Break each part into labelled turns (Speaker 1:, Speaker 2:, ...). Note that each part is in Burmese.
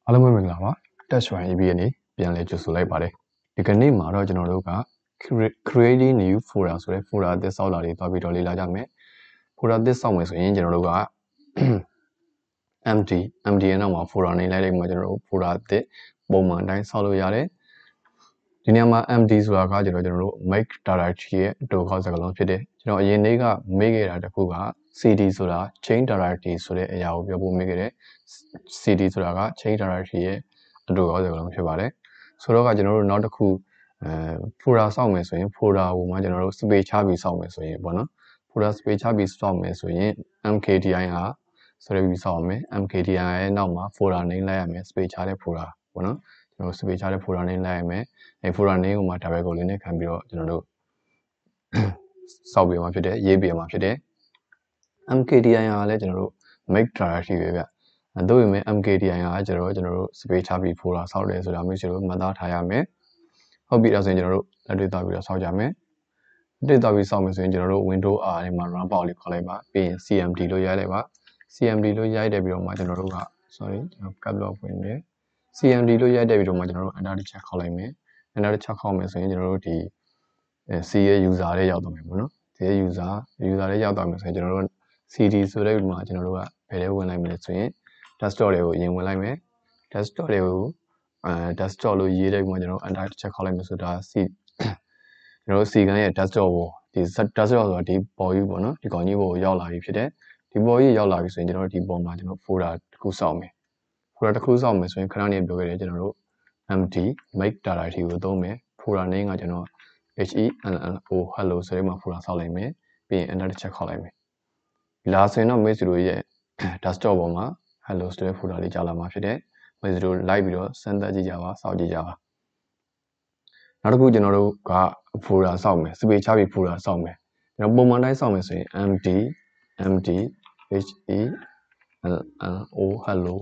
Speaker 1: အားလုံးပဲမင်္ဂလာပါ Touch One EB ကနေပြန်လည်ကြိုဆိုလိုက်ပါတယ်ဒီကနေ့မှာတော့ကျွန်တော်တို့က creating new folder ဆိုတဲ့ folder အသစ်ဆောက်တာတွေတွားပြီးတော့လေ့လာကြမယ် folder အသစ်ဆောက်မယ်ဆိုရင်ကျွန်တော်တို့က empty ရဲ့နောက်မှာ folder နေလိုက်တဲ့မှာကျွန်တော်တို့ folder အသစ်ပုံမှန်အတိုင်းဆောက်လို့ရတယ်ဒီနေရာမှာ empty ဆိုတာကကျွန်တော်တို့ make directory ရဲ့အတူခေါက်စကားလုံးဖြစ်တယ်ကျွန်တော်အရင်နေ့ကမေ့ခဲ့တာတစ်ခုက cd ဆိုတာ chain directory ဆိုတဲ့အရာကိုပြောဖို့မေ့ခဲ့တယ် cd ဆိုတာက chain directory ရဲ့အတူခေါက်စကားလုံးဖြစ်ပါတယ်ဆိုတော့ကကျွန်တော်တို့နောက်တစ်ခုfolder ဆောက်မယ်ဆိုရင် folder ကိုမှကျွန်တော်တို့ space ချပြီးဆောက်မယ်ဆိုရင်ပေါ့နော် folder space ချပြီးဆောက်မယ်ဆိုရင် mkdir ဆိုတဲ့ပြီးဆောက်ရမယ် mkdir ရဲ့နောက်မှာ folder name လိုက်ရမယ် space ချတဲ့ folder ပေါ့နော်ကျွန်တော် space ချတဲ့ folder name လိုက်ရမယ်အဲ folder name ကိုမှ double ကိုလေးနဲ့ခံပြီးတော့ကျွန်တော်တို့ဆောက်ပြီးမှဖြစ်တယ်ရေးပြီးမှဖြစ်တယ် mkdir ကလည်းကျွန်တော်တို့ make directory ပဲဗျတို့ပေမဲ့ mkdir ကကျွန်တော်တို့ space ချပြီး folder ဆောက်တယ်ဆိုတာမျိုးရှိလို့မှတ်သားထားရမယ်ဟုတ်ပြီအဲ့ဆိုရင်ကျွန်တော်တို့လက်တွေ့သွားပြီးတော့ဆောက်ကြမယ်လက်တွေ့သွားပြီးဆောက်မယ်ဆိုရင်ကျွန်တော်တို့ window R ထဲမှာ run ပေါက်လေးခေါ်လိုက်ပါပြီးရင် cmd လို့ရိုက်လိုက်ပါ cmd လို့ရိုက်တယ်ပြီးတော့မှကျွန်တော်တို့က sorry ကျွန်တော် cap lock ဝင်တယ် cmd လို့ရိုက်တယ်ပြီးတော့မှကျွန်တော်တို့ enter တစ်ချက်ခေါက်လိုက်မယ် enter တစ်ချက်ခေါက်မယ်ဆိုရင်ကျွန်တော်တို့ဒီ C ရဲ့ user ထဲရောက်သွားမယ်ပေါ့နော်ဒီရဲ့ user ထဲရောက်သွားမယ်ဆိုရင်ကျွန်တော်တို့ cd ဆိုတဲ့ဥမှာကျွန်တော်တို့ကဘယ်ထဲဝင်လိုက်မလဲဆိုရင် desktop တွေကိုအရင်ဝင်လိုက်မယ် desktop တွေကိုdesktop လို့ရေးတဲ့ဥမှာကျွန်တော်တို့ enter တစ်ချက်ခေါက်လိုက်မယ်ဆိုတာ C ကျွန်တော်တို့ C ကန်ရဲ့ desktop ကိုဒီ desktop ဆိုတာဒီပေါ်ကြီးပေါ့နော်ဒီကောင်ကြီးပေါ်ကိုရောက်လာပြီဖြစ်တယ်ဒီပေါ်ကြီးရောက်လာပြီဆိုရင်ကျွန်တော်တို့ဒီပေါ်မှာကျွန်တော် folder တစ်ခုစောင့်မယ် folder တစ်ခုစောင့်မယ်ဆိုရင်ခဏနေပြောခဲ့တယ်ကျွန်တော်တို့ empty make directory ကိုသုံးမယ် folder name ကကျွန်တော်hello ဆိုတဲ့မှာ folder ဆောက်လိုက်မယ်ပြီးရင် enter တစ်ချက်ခေါက်လိုက်မယ်ဒီလားဆိုရင်တော့ Maze တို့ရဲ့ desktop ပေါ်မှာ hello ဆိုတဲ့ folder လေးကြာလာမှာဖြစ်တယ် Maze တို့လိုက်ပြီးတော့စမ်းသပ်ကြည့်ကြပါစောင့်ကြည့်ကြပါနောက်တစ်ခုကျွန်တော်တို့က folder ဆောက်မယ် space ချပြီး folder ဆောက်မယ်ကျွန်တော်ပုံမှန်တိုင်းဆောက်မယ်ဆိုရင် empty hello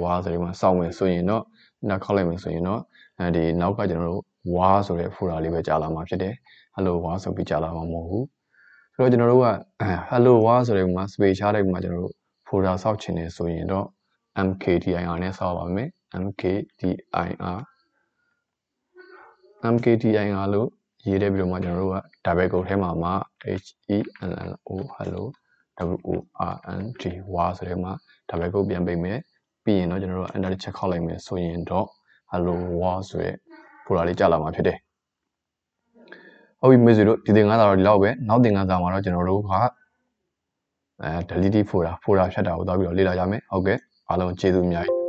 Speaker 1: war ဆိုတဲ့မှာစောင့်မယ်ဆိုရင်တော့နောက်ခေါက်လိုက်မယ်ဆိုရင်တော့ဒီနောက်ကကျွန်တော်တို့ war ဆိုတဲ့ folder လေးပဲကြာလာမှာဖြစ်တယ် hello war ဆိုပြီးကြာလာမှာမဟုတ်ဘူးဆိုတော့ကျွန်တော်တို့က hello war ဆိုတဲ့မှာ space ချတဲ့မှာကျွန်တော်တို့ folder ဆောက်ချင်တယ်ဆိုရင်တော့ mkdir နဲ့ဆောက်ပါမယ် mkdir လို့ရေးတဲ့ပြီးတော့မှကျွန်တော်တို့က double quote ထဲမှာ hello war ဆိုတဲ့မှာ double quote ပြန်ပိတ်မယ်ပြီးရင်တော့ကျွန်တော်တို့ enter တစ်ချက်ခေါက်လိုက်မယ်ဆိုရင်တော့ hello war ဆိုတဲ့ folder လေးကြာလာမှာဖြစ်တယ်ဟုတ်ပြီမေ့စီတို့ဒီသင်ခန်းစာတော့ဒီလောက်ပဲနောက်သင်ခန်းစာမှာတော့ကျွန်တော်တို့ကdelete folder ဖြတ်တာကိုသွားပြီးတော့လေ့လာကြမယ်ဟုတ်ကဲ့အားလုံးကျေးဇူးအများကြီး